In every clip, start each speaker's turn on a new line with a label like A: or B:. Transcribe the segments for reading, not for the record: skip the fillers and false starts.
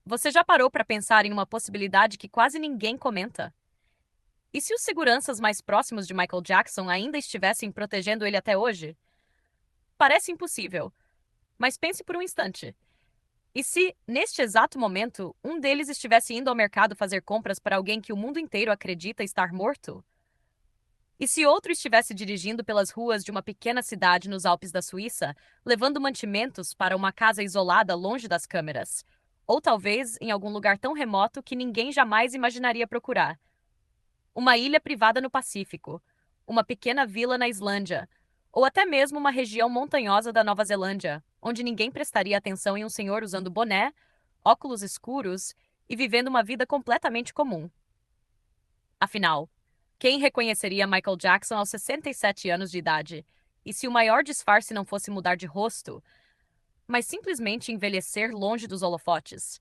A: Você já parou para pensar em uma possibilidade que quase ninguém comenta? E se os seguranças mais próximos de Michael Jackson ainda estivessem protegendo ele até hoje? Parece impossível, mas pense por um instante. E se, neste exato momento, um deles estivesse indo ao mercado fazer compras para alguém que o mundo inteiro acredita estar morto? E se outro estivesse dirigindo pelas ruas de uma pequena cidade nos Alpes da Suíça, levando mantimentos para uma casa isolada longe das câmeras? Ou talvez em algum lugar tão remoto que ninguém jamais imaginaria procurar? Uma ilha privada no Pacífico, uma pequena vila na Islândia, ou até mesmo uma região montanhosa da Nova Zelândia, onde ninguém prestaria atenção em um senhor usando boné, óculos escuros e vivendo uma vida completamente comum. Afinal, quem reconheceria Michael Jackson aos 67 anos de idade? E se o maior disfarce não fosse mudar de rosto, mas simplesmente envelhecer longe dos holofotes?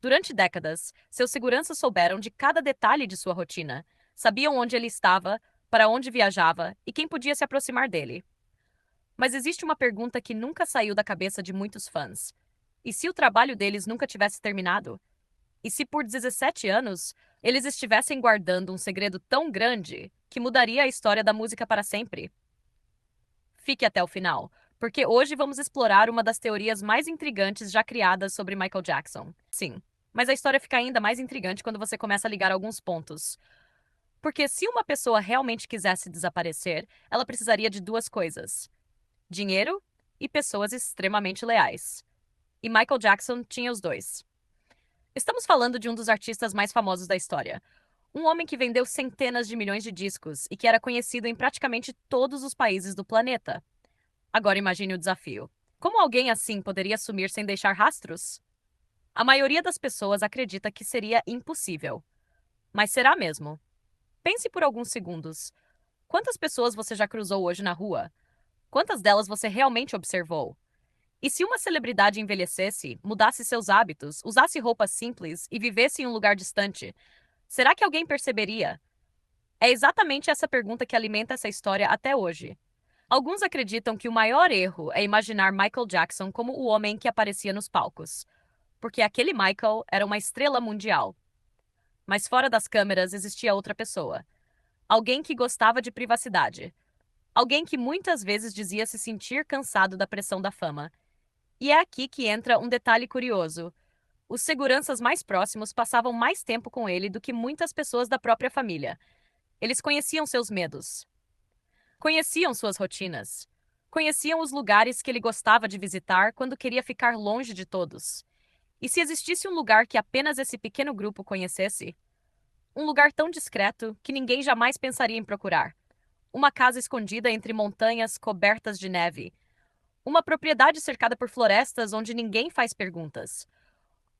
A: Durante décadas, seus seguranças souberam de cada detalhe de sua rotina, sabiam onde ele estava, para onde viajava e quem podia se aproximar dele. Mas existe uma pergunta que nunca saiu da cabeça de muitos fãs. E se o trabalho deles nunca tivesse terminado? E se por 17 anos eles estivessem guardando um segredo tão grande que mudaria a história da música para sempre? Fique até o final, porque hoje vamos explorar uma das teorias mais intrigantes já criadas sobre Michael Jackson. Sim, mas a história fica ainda mais intrigante quando você começa a ligar alguns pontos. Porque se uma pessoa realmente quisesse desaparecer, ela precisaria de duas coisas: dinheiro e pessoas extremamente leais. E Michael Jackson tinha os dois. Estamos falando de um dos artistas mais famosos da história. Um homem que vendeu centenas de milhões de discos e que era conhecido em praticamente todos os países do planeta. Agora imagine o desafio. Como alguém assim poderia sumir sem deixar rastros? A maioria das pessoas acredita que seria impossível. Mas será mesmo? Pense por alguns segundos. Quantas pessoas você já cruzou hoje na rua? Quantas delas você realmente observou? E se uma celebridade envelhecesse, mudasse seus hábitos, usasse roupas simples e vivesse em um lugar distante, será que alguém perceberia? É exatamente essa pergunta que alimenta essa história até hoje. Alguns acreditam que o maior erro é imaginar Michael Jackson como o homem que aparecia nos palcos, porque aquele Michael era uma estrela mundial. Mas fora das câmeras existia outra pessoa. Alguém que gostava de privacidade. Alguém que muitas vezes dizia se sentir cansado da pressão da fama. E é aqui que entra um detalhe curioso. Os seguranças mais próximos passavam mais tempo com ele do que muitas pessoas da própria família. Eles conheciam seus medos, conheciam suas rotinas, conheciam os lugares que ele gostava de visitar quando queria ficar longe de todos. E se existisse um lugar que apenas esse pequeno grupo conhecesse? Um lugar tão discreto que ninguém jamais pensaria em procurar. Uma casa escondida entre montanhas cobertas de neve. Uma propriedade cercada por florestas onde ninguém faz perguntas.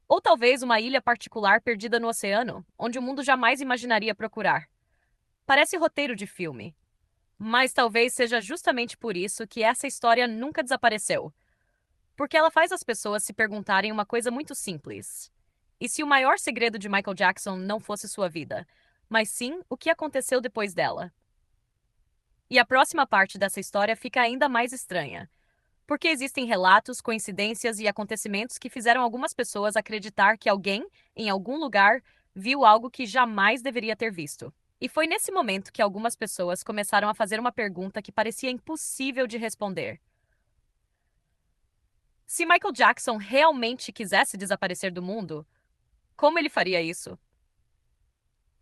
A: Ou talvez uma ilha particular perdida no oceano, onde o mundo jamais imaginaria procurar. Parece roteiro de filme. Mas talvez seja justamente por isso que essa história nunca desapareceu. Porque ela faz as pessoas se perguntarem uma coisa muito simples. E se o maior segredo de Michael Jackson não fosse sua vida, mas sim o que aconteceu depois dela? E a próxima parte dessa história fica ainda mais estranha. Porque existem relatos, coincidências e acontecimentos que fizeram algumas pessoas acreditar que alguém, em algum lugar, viu algo que jamais deveria ter visto. E foi nesse momento que algumas pessoas começaram a fazer uma pergunta que parecia impossível de responder. Se Michael Jackson realmente quisesse desaparecer do mundo, como ele faria isso?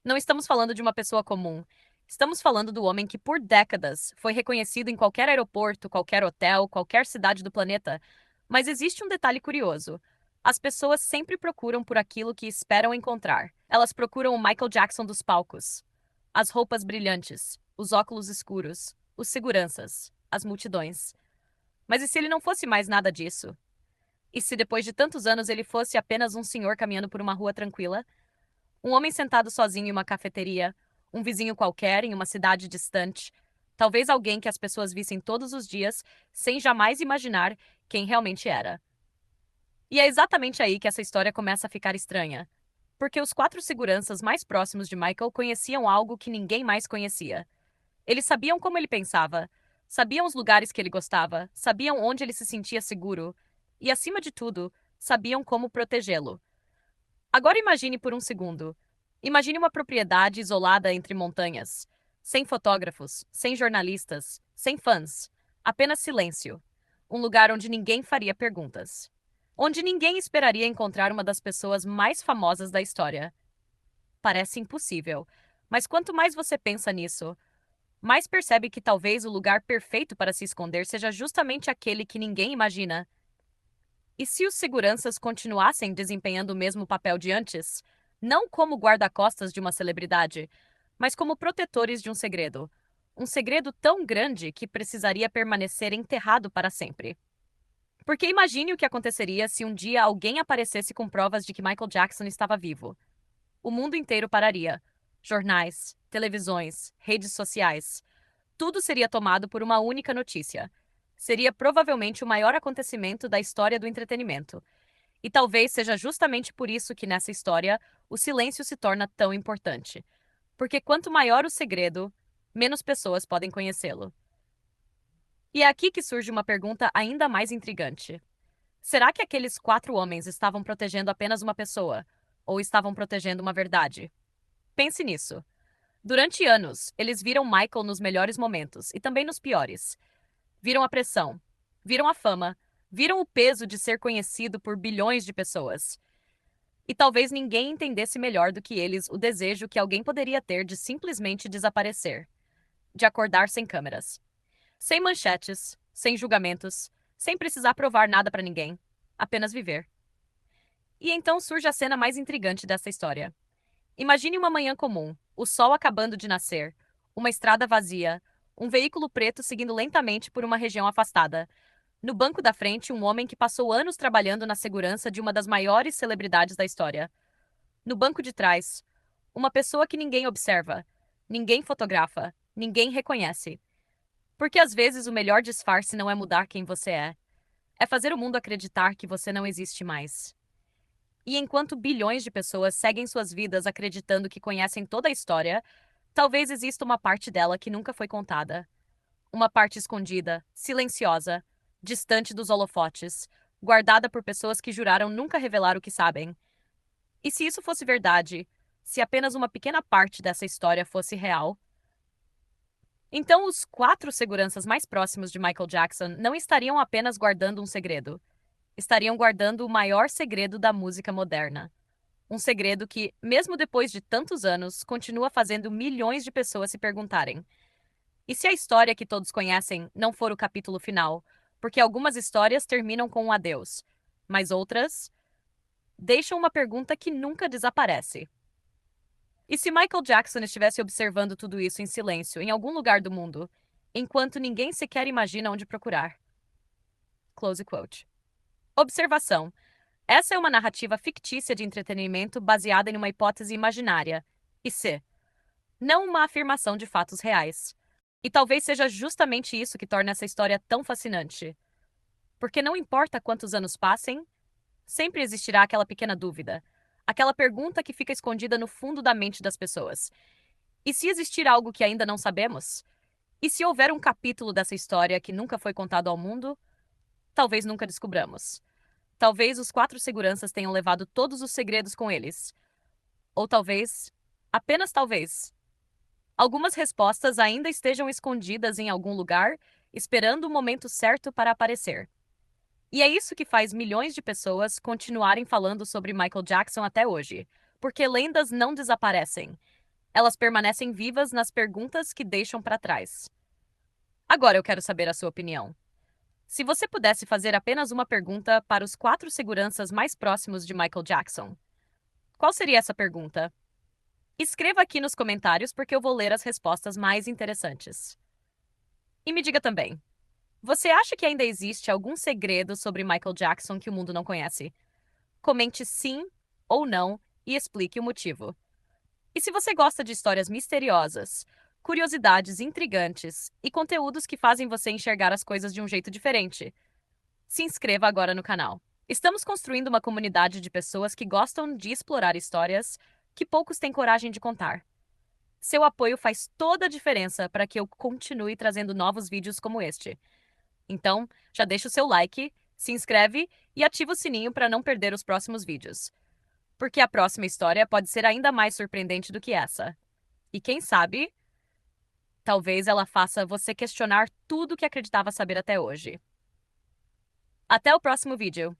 A: Não estamos falando de uma pessoa comum. Estamos falando do homem que, por décadas, foi reconhecido em qualquer aeroporto, qualquer hotel, qualquer cidade do planeta. Mas existe um detalhe curioso. As pessoas sempre procuram por aquilo que esperam encontrar. Elas procuram o Michael Jackson dos palcos. As roupas brilhantes, os óculos escuros, os seguranças, as multidões. Mas e se ele não fosse mais nada disso? E se depois de tantos anos ele fosse apenas um senhor caminhando por uma rua tranquila? Um homem sentado sozinho em uma cafeteria, um vizinho qualquer em uma cidade distante, talvez alguém que as pessoas vissem todos os dias, sem jamais imaginar quem realmente era. E é exatamente aí que essa história começa a ficar estranha, porque os quatro seguranças mais próximos de Michael conheciam algo que ninguém mais conhecia. Eles sabiam como ele pensava, sabiam os lugares que ele gostava, sabiam onde ele se sentia seguro e, acima de tudo, sabiam como protegê-lo. Agora imagine por um segundo. Imagine uma propriedade isolada entre montanhas, sem fotógrafos, sem jornalistas, sem fãs, apenas silêncio. Um lugar onde ninguém faria perguntas. Onde ninguém esperaria encontrar uma das pessoas mais famosas da história. Parece impossível, mas quanto mais você pensa nisso, mais percebe que talvez o lugar perfeito para se esconder seja justamente aquele que ninguém imagina. E se os seguranças continuassem desempenhando o mesmo papel de antes, não como guarda-costas de uma celebridade, mas como protetores de um segredo? Um segredo tão grande que precisaria permanecer enterrado para sempre. Porque imagine o que aconteceria se um dia alguém aparecesse com provas de que Michael Jackson estava vivo. O mundo inteiro pararia. Jornais, televisões, redes sociais. Tudo seria tomado por uma única notícia. Seria provavelmente o maior acontecimento da história do entretenimento. E talvez seja justamente por isso que nessa história o silêncio se torna tão importante. Porque quanto maior o segredo, menos pessoas podem conhecê-lo. E é aqui que surge uma pergunta ainda mais intrigante. Será que aqueles 4 homens estavam protegendo apenas uma pessoa? Ou estavam protegendo uma verdade? Pense nisso. Durante anos, eles viram Michael nos melhores momentos e também nos piores. Viram a pressão, viram a fama, viram o peso de ser conhecido por bilhões de pessoas. E talvez ninguém entendesse melhor do que eles o desejo que alguém poderia ter de simplesmente desaparecer, de acordar sem câmeras, sem manchetes, sem julgamentos, sem precisar provar nada para ninguém, apenas viver. E então surge a cena mais intrigante dessa história. Imagine uma manhã comum, o sol acabando de nascer, uma estrada vazia, um veículo preto seguindo lentamente por uma região afastada. No banco da frente, um homem que passou anos trabalhando na segurança de uma das maiores celebridades da história. No banco de trás, uma pessoa que ninguém observa, ninguém fotografa, ninguém reconhece. Porque às vezes o melhor disfarce não é mudar quem você é fazer o mundo acreditar que você não existe mais. E enquanto bilhões de pessoas seguem suas vidas acreditando que conhecem toda a história, talvez exista uma parte dela que nunca foi contada. Uma parte escondida, silenciosa, distante dos holofotes, guardada por pessoas que juraram nunca revelar o que sabem. E se isso fosse verdade, se apenas uma pequena parte dessa história fosse real, então os 4 seguranças mais próximos de Michael Jackson não estariam apenas guardando um segredo, estariam guardando o maior segredo da música moderna. Um segredo que, mesmo depois de tantos anos, continua fazendo milhões de pessoas se perguntarem: e se a história que todos conhecem não for o capítulo final? Porque algumas histórias terminam com um adeus, mas outras deixam uma pergunta que nunca desaparece. E se Michael Jackson estivesse observando tudo isso em silêncio, em algum lugar do mundo, enquanto ninguém sequer imagina onde procurar? Close quote. Observação. Essa é uma narrativa fictícia de entretenimento baseada em uma hipótese imaginária, e se, não uma afirmação de fatos reais. E talvez seja justamente isso que torna essa história tão fascinante. Porque não importa quantos anos passem, sempre existirá aquela pequena dúvida, aquela pergunta que fica escondida no fundo da mente das pessoas. E se existir algo que ainda não sabemos? E se houver um capítulo dessa história que nunca foi contado ao mundo? Talvez nunca descubramos. Talvez os 4 seguranças tenham levado todos os segredos com eles. Ou talvez, apenas talvez, algumas respostas ainda estejam escondidas em algum lugar, esperando o momento certo para aparecer. E é isso que faz milhões de pessoas continuarem falando sobre Michael Jackson até hoje, porque lendas não desaparecem. Elas permanecem vivas nas perguntas que deixam para trás. Agora eu quero saber a sua opinião. Se você pudesse fazer apenas uma pergunta para os 4 seguranças mais próximos de Michael Jackson, qual seria essa pergunta? Escreva aqui nos comentários porque eu vou ler as respostas mais interessantes. E me diga também, você acha que ainda existe algum segredo sobre Michael Jackson que o mundo não conhece? Comente sim ou não e explique o motivo. E se você gosta de histórias misteriosas, curiosidades intrigantes e conteúdos que fazem você enxergar as coisas de um jeito diferente, se inscreva agora no canal. Estamos construindo uma comunidade de pessoas que gostam de explorar histórias que poucos têm coragem de contar. Seu apoio faz toda a diferença para que eu continue trazendo novos vídeos como este. Então, já deixa o seu like, se inscreve e ativa o sininho para não perder os próximos vídeos. porque a próxima história pode ser ainda mais surpreendente do que essa. E quem sabe, talvez ela faça você questionar tudo o que acreditava saber até hoje. Até o próximo vídeo!